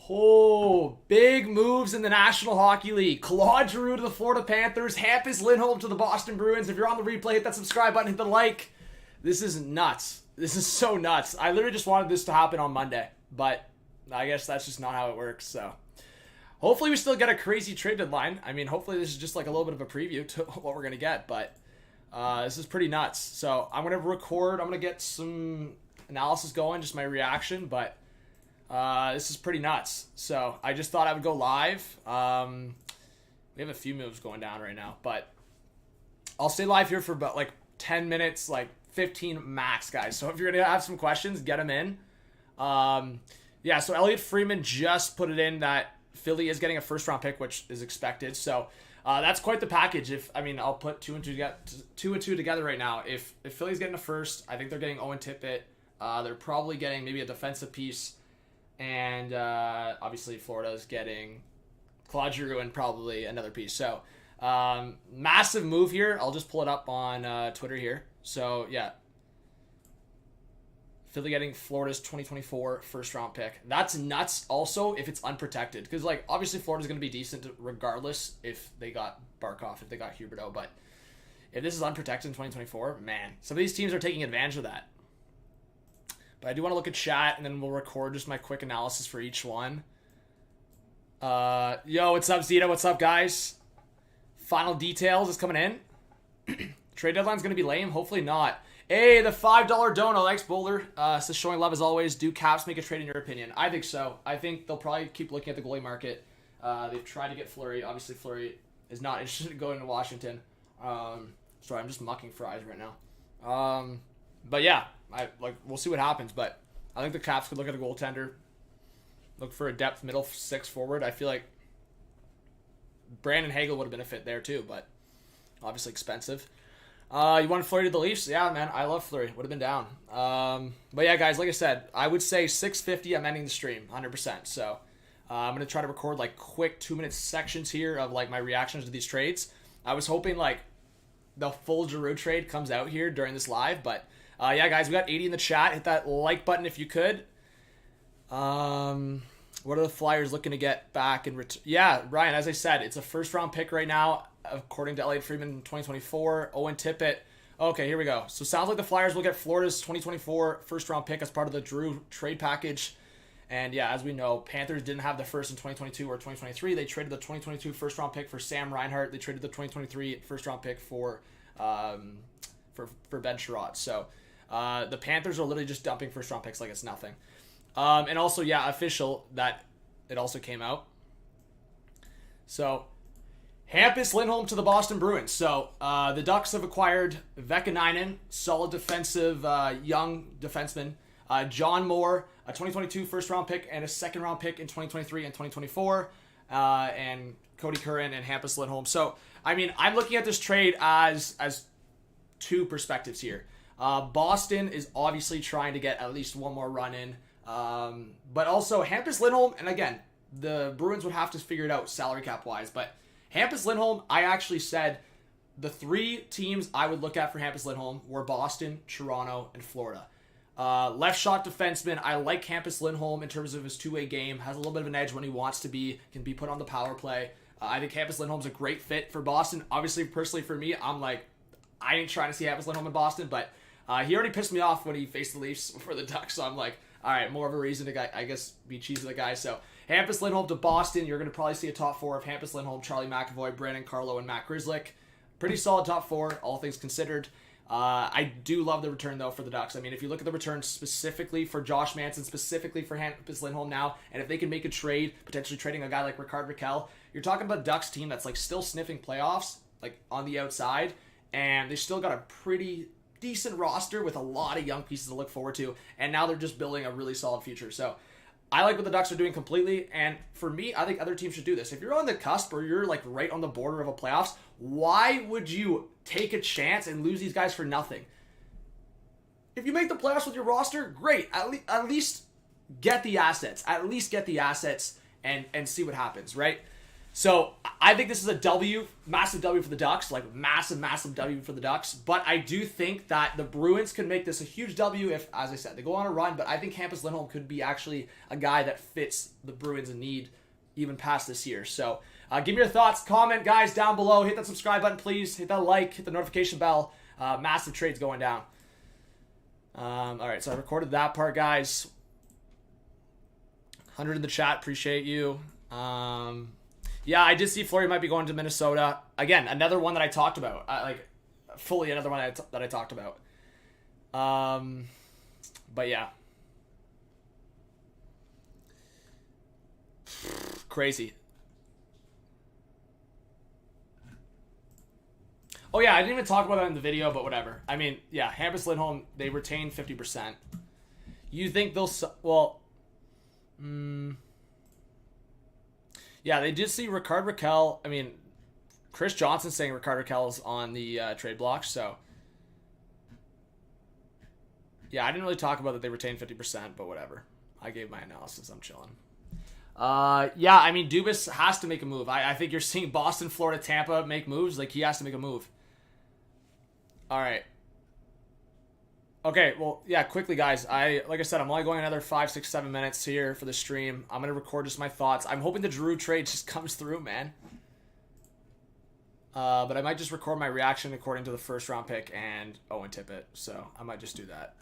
Oh, big moves in the National Hockey League. Claude Giroux to the Florida Panthers. Hampus Lindholm to the Boston Bruins. If you're on the replay, hit that subscribe button, hit the like. This is nuts. This is so nuts. I literally just wanted this to happen on Monday, but I guess that's just not how it works, so. Hopefully we still get a crazy trade deadline. I mean, hopefully this is just like a little bit of a preview to what we're going to get, but this is pretty nuts. So I'm going to record. I'm going to get some analysis going, just my reaction, but this is pretty nuts. So I just thought I would go live. We have a few moves going down right now, but I'll stay live here for about like 10 minutes, like 15 max, guys. So if you're going to have some questions, get them in. Yeah, so Elliot Freeman just put it in that Philly is getting a first-round pick, which is expected. So that's quite the package. I'll put two and two together right now. If Philly's getting a first, I think they're getting Owen Tippett. They're probably getting maybe a defensive piece. And obviously Florida's getting Claude Giroux and probably another piece. So massive move here. I'll just pull it up on Twitter here. So yeah, Philly getting Florida's 2024 first-round pick. That's nuts also if it's unprotected. Because, like, obviously Florida's going to be decent regardless if they got Barkov, if they got Huberdeau. But if this is unprotected in 2024, man, some of these teams are taking advantage of that. But I do want to look at chat, and then we'll record just my quick analysis for each one. Yo, what's up, Zeta? What's up, guys? Final details is coming in. Trade deadline's going to be lame. Hopefully not. Hey, the $5 dono. Thanks, Boulder. Says showing love as always. Do Caps make a trade in your opinion? I think so. I think they'll probably keep looking at the goalie market. They've tried to get Fleury. Obviously, Fleury is not interested in going to Washington. Sorry, I'm just mucking fries right now. But yeah, we'll see what happens. But I think the Caps could look at a goaltender. Look for a depth middle six forward. I feel like Brandon Hagel would have been a fit there too, but obviously expensive. You want Fleury to the Leafs? Yeah, man, I love Fleury. Would have been down. But yeah, guys, like I said, I would say 6:50. I'm ending the stream, 100%. So I'm gonna try to record like quick 2-minute sections here of like my reactions to these trades. I was hoping like the full Giroux trade comes out here during this live, but yeah, guys, we got 80 in the chat. Hit that like button if you could. What are the Flyers looking to get back in return? Yeah, Ryan, as I said, it's a first-round pick right now, according to Elliot Freeman in 2024. Owen Tippett. Okay, here we go. So sounds like the Flyers will get Florida's 2024 first-round pick as part of the Giroux trade package. And yeah, as we know, Panthers didn't have the first in 2022 or 2023. They traded the 2022 first-round pick for Sam Reinhart. They traded the 2023 first-round pick for Ben Sherratt. So the Panthers are literally just dumping first-round picks like it's nothing. And also, yeah, official that it also came out. So, Hampus Lindholm to the Boston Bruins. So, the Ducks have acquired Vekanainen, solid defensive young defenseman. John Moore, a 2022 first-round pick and a second-round pick in 2023 and 2024. And Cody Curran and Hampus Lindholm. So, I mean, I'm looking at this trade as two perspectives here. Boston is obviously trying to get at least one more run in. But also Hampus Lindholm, and again, the Bruins would have to figure it out salary cap wise, but Hampus Lindholm, I actually said the three teams I would look at for Hampus Lindholm were Boston, Toronto, and Florida. Left shot defenseman, I like Hampus Lindholm in terms of his two-way game, has a little bit of an edge when he wants to be, can be put on the power play. I think Hampus Lindholm's a great fit for Boston. Obviously, personally for me, I'm like, I ain't trying to see Hampus Lindholm in Boston, but he already pissed me off when he faced the Leafs for the Ducks, so I'm like, all right, more of a reason to, I guess, be cheesy to the guy. So, Hampus Lindholm to Boston. You're going to probably see a top four of Hampus Lindholm, Charlie McAvoy, Brandon Carlo, and Matt Grzelcyk. Pretty solid top four, all things considered. I do love the return, though, for the Ducks. I mean, if you look at the return specifically for Josh Manson, specifically for Hampus Lindholm now, and if they can make a trade, potentially trading a guy like Rickard Rakell, you're talking about a Ducks team that's, like, still sniffing playoffs, like, on the outside, and they still got a pretty decent roster with a lot of young pieces to look forward to, and now they're just building a really solid future. So I like what the Ducks are doing completely, and for me, I think other teams should do this. If you're on the cusp or you're like right on the border of a playoffs, why would you take a chance and lose these guys for nothing? If you make the playoffs with your roster, great. At least get the assets. At least get the assets and see what happens, right? So I think this is a W, massive W for the Ducks, like massive, massive W for the Ducks. But I do think that the Bruins could make this a huge W if, as I said, they go on a run. But I think Hampus Lindholm could be actually a guy that fits the Bruins in need even past this year. So give me your thoughts, comment, guys, down below. Hit that subscribe button, please. Hit that like, hit the notification bell. Massive trades going down. All right, so I recorded that part, guys. 100 in the chat, appreciate you. Yeah, I did see Fleury might be going to Minnesota. Again, another one that I talked about. Fully another one that I talked about. But yeah. Crazy. Oh yeah, I didn't even talk about that in the video, but whatever. I mean, yeah, Hampus Lindholm, they retain 50%. You think they'll... Well... Yeah, they did see Rickard Rakell. I mean, Chris Johnson saying Rickard Rakell's on the trade block, so... Yeah, I didn't really talk about that they retained 50%, but whatever. I gave my analysis. I'm chilling. Yeah, I mean, Dubas has to make a move. I think you're seeing Boston, Florida, Tampa make moves. Like, he has to make a move. All right. Okay, well, yeah, quickly, guys. Like I said, I'm only going another 5, 6, 7 minutes here for the stream. I'm going to record just my thoughts. I'm hoping the Giroux trade just comes through, man. But I might just record my reaction according to the first-round pick and Owen Tippett. So I might just do that.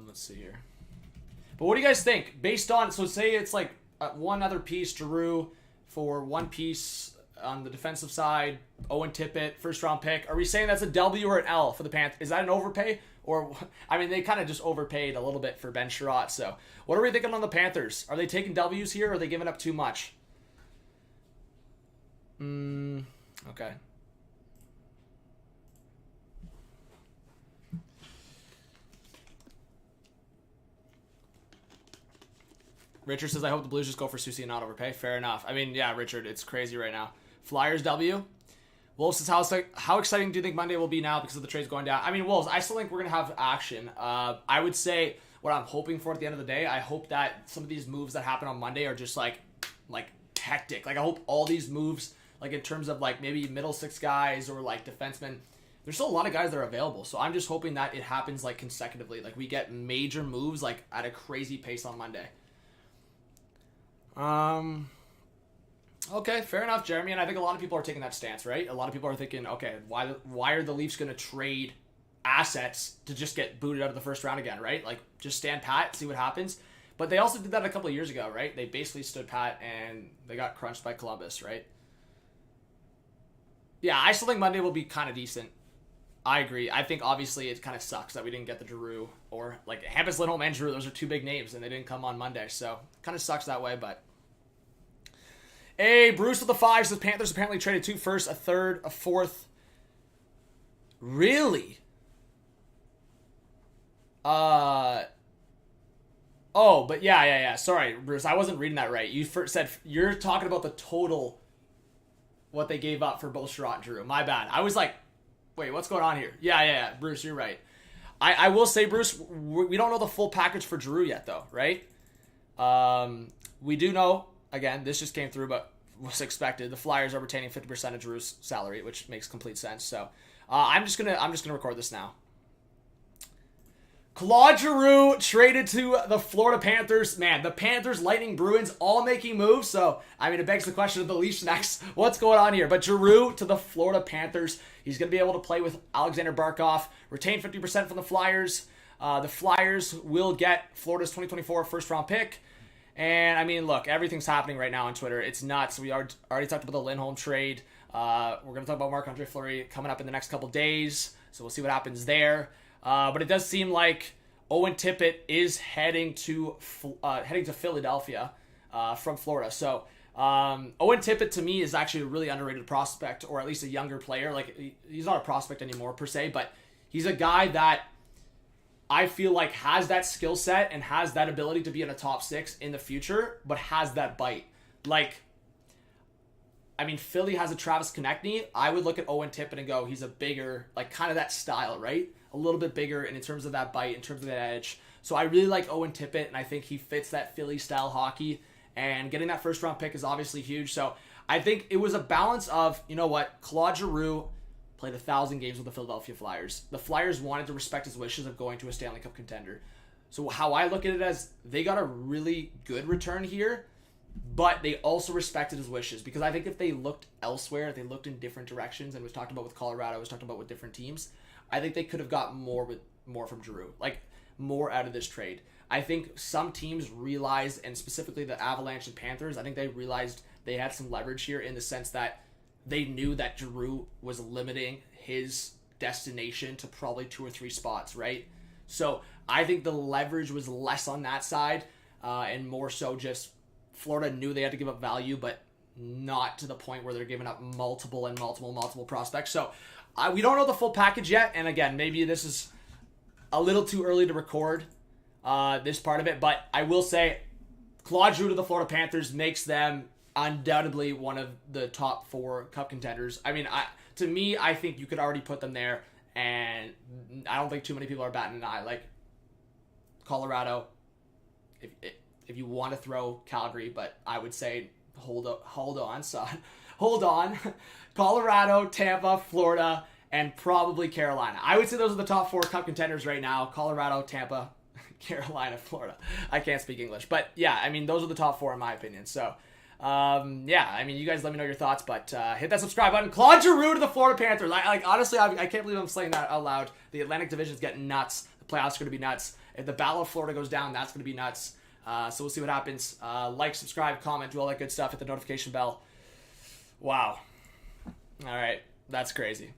Let's see here. But what do you guys think? Based on, so say it's like one other piece, Giroux, for one piece on the defensive side, Owen Tippett, first-round pick. Are we saying that's a W or an L for the Panthers? Is that an overpay? Or, I mean, they kind of just overpaid a little bit for Ben Sherratt. So what are we thinking on the Panthers? Are they taking W's here, or are they giving up too much? Okay. Richard says, I hope the Blues just go for Soucy and not overpay. Fair enough. I mean, yeah, Richard, it's crazy right now. Flyers W. Wolves says, how exciting do you think Monday will be now because of the trades going down? I mean, Wolves, I still think we're going to have action. I would say what I'm hoping for at the end of the day, I hope that some of these moves that happen on Monday are just like hectic. Like, I hope all these moves, like in terms of like maybe middle six guys or like defensemen, there's still a lot of guys that are available. So I'm just hoping that it happens like consecutively. Like we get major moves like at a crazy pace on Monday. Okay, fair enough, Jeremy, and I think a lot of people are taking that stance, right? A lot of people are thinking, okay, why are the Leafs going to trade assets to just get booted out of the first round again, right? Like, just stand pat, see what happens. But they also did that a couple of years ago, right? They basically stood pat, and they got crunched by Columbus, right? Yeah, I still think Monday will be kind of decent. I agree. I think, obviously, it kind of sucks that we didn't get the Giroux, or, like, Hampus Lindholm and Giroux. Those are two big names, and they didn't come on Monday, so kind of sucks that way, but... Hey, Bruce with the 5 says Panthers apparently traded 2 firsts, a third, a fourth. Really? Oh, but yeah. Sorry, Bruce, I wasn't reading that right. You first said you're talking about the total, what they gave up for both Sherratt and Giroux. My bad. I was like, wait, what's going on here? Yeah. Bruce, you're right. I will say, Bruce, we don't know the full package for Giroux yet, though, right? We do know. Again, this just came through, but was expected. The Flyers are retaining 50% of Giroux's salary, which makes complete sense. So, I'm just gonna record this now. Claude Giroux traded to the Florida Panthers. Man, the Panthers, Lightning, Bruins all making moves. So, I mean, it begs the question of the Leafs next. What's going on here? But Giroux to the Florida Panthers. He's gonna be able to play with Alexander Barkov. Retain 50% from the Flyers. The Flyers will get Florida's 2024 first-round pick. And, I mean, look, everything's happening right now on Twitter. It's nuts. We already talked about the Lindholm trade. We're going to talk about Marc-Andre Fleury coming up in the next couple days. So we'll see what happens there. But it does seem like Owen Tippett is heading to Philadelphia from Florida. So Owen Tippett, to me, is actually a really underrated prospect, or at least a younger player. Like, he's not a prospect anymore, per se, but he's a guy that I feel like has that skill set and has that ability to be in a top 6 in the future, but has that bite. Like, I mean, Philly has a Travis Konechny. I would look at Owen Tippett and go, he's a bigger, like, kind of that style, right? A little bit bigger, and in terms of that bite, in terms of that edge. So I really like Owen Tippett, and I think he fits that Philly-style hockey. and getting that first round pick is obviously huge. So I think it was a balance of, you know what, Claude Giroux played 1,000 games with the Philadelphia Flyers. The Flyers wanted to respect his wishes of going to a Stanley Cup contender. So how I look at it as, they got a really good return here, but they also respected his wishes, because I think if they looked elsewhere, if they looked in different directions, and was talked about with Colorado, was talked about with different teams, I think they could have got more from Giroux, like more out of this trade. I think some teams realized, and specifically the Avalanche and Panthers, I think they realized they had some leverage here in the sense that they knew that Giroux was limiting his destination to probably 2 or 3 spots, right? So I think the leverage was less on that side, and more so just Florida knew they had to give up value, but not to the point where they're giving up multiple prospects. So we don't know the full package yet, and again, maybe this is a little too early to record this part of it, but I will say Claude Giroux to the Florida Panthers makes them undoubtedly one of the top 4 cup contenders. I mean, to me, I think you could already put them there, and I don't think too many people are batting an eye. Like Colorado, if you want to throw Calgary, but I would say hold on, son. Hold on. Colorado, Tampa, Florida, and probably Carolina. I would say those are the top 4 cup contenders right now. Colorado, Tampa, Carolina, Florida. I can't speak English. But yeah, I mean, those are the top 4 in my opinion. So yeah, I mean, you guys let me know your thoughts, but hit that subscribe button. Claude Giroux to the Florida Panthers. Honestly, I can't believe I'm saying that out loud. The Atlantic Division is getting nuts. The playoffs are going to be nuts. If the Battle of Florida goes down, that's going to be nuts. So we'll see what happens. Like, subscribe, comment, do all that good stuff. Hit the notification bell. Wow. All right. That's crazy.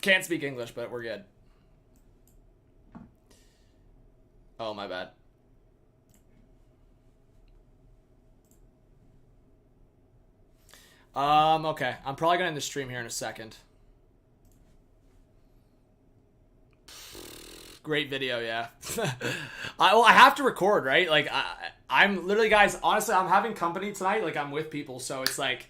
Can't speak English, but we're good. Oh, my bad. Okay. I'm probably going to end the stream here in a second. Great video, yeah. I have to record, right? Like, I'm literally, guys, honestly, I'm having company tonight. Like, I'm with people, so it's like,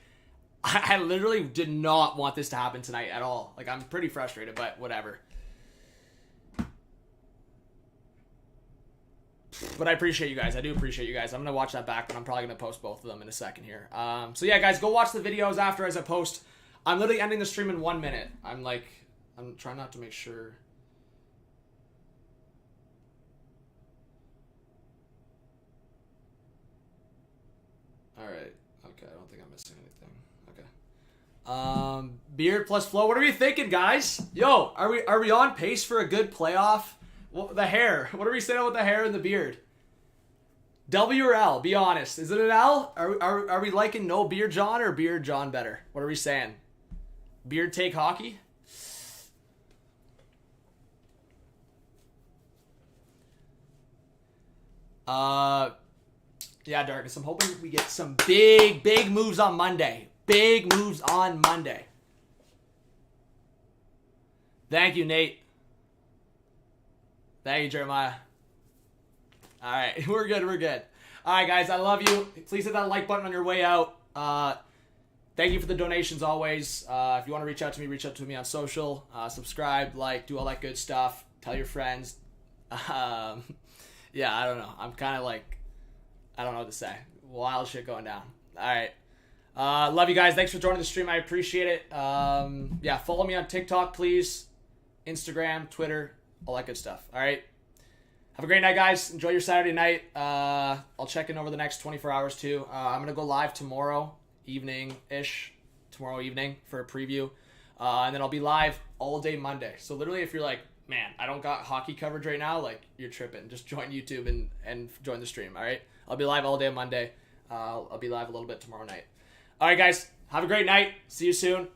I literally did not want this to happen tonight at all. Like, I'm pretty frustrated, but whatever. But I appreciate you guys. I do appreciate you guys. I'm going to watch that back, but I'm probably going to post both of them in a second here. So yeah, guys, go watch the videos after as I post. I'm literally ending the stream in 1 minute. I'm trying not to make sure. All right. Okay, I don't think I'm missing anything. Okay. Beard plus flow. What are we thinking, guys? Yo, are we on pace for a good playoff? Well, the hair. What are we saying with the hair and the beard? W or L? Be honest. Is it an L? Are we liking no Beard John or Beard John better? What are we saying? Beard take hockey? Yeah, Darkness. I'm hoping we get some big moves on Monday. Big moves on Monday. Thank you, Nate. Thank you, Jeremiah. All right, we're good. All right, guys, I love you. Please hit that like button on your way out. Thank you for the donations always. If you want to reach out to me on social. Subscribe, like, do all that good stuff. Tell your friends. Yeah, I don't know. I'm kind of like, I don't know what to say. Wild shit going down. All right. Love you guys. Thanks for joining the stream. I appreciate it. Yeah, follow me on TikTok, please. Instagram, Twitter, all that good stuff. All right. Have a great night, guys. Enjoy your Saturday night. I'll check in over the next 24 hours, too. I'm going to go live tomorrow evening-ish. Tomorrow evening for a preview. And then I'll be live all day Monday. So literally, if you're like, man, I don't got hockey coverage right now, like, you're tripping. Just join YouTube and join the stream, all right? I'll be live all day Monday. I'll be live a little bit tomorrow night. All right, guys. Have a great night. See you soon.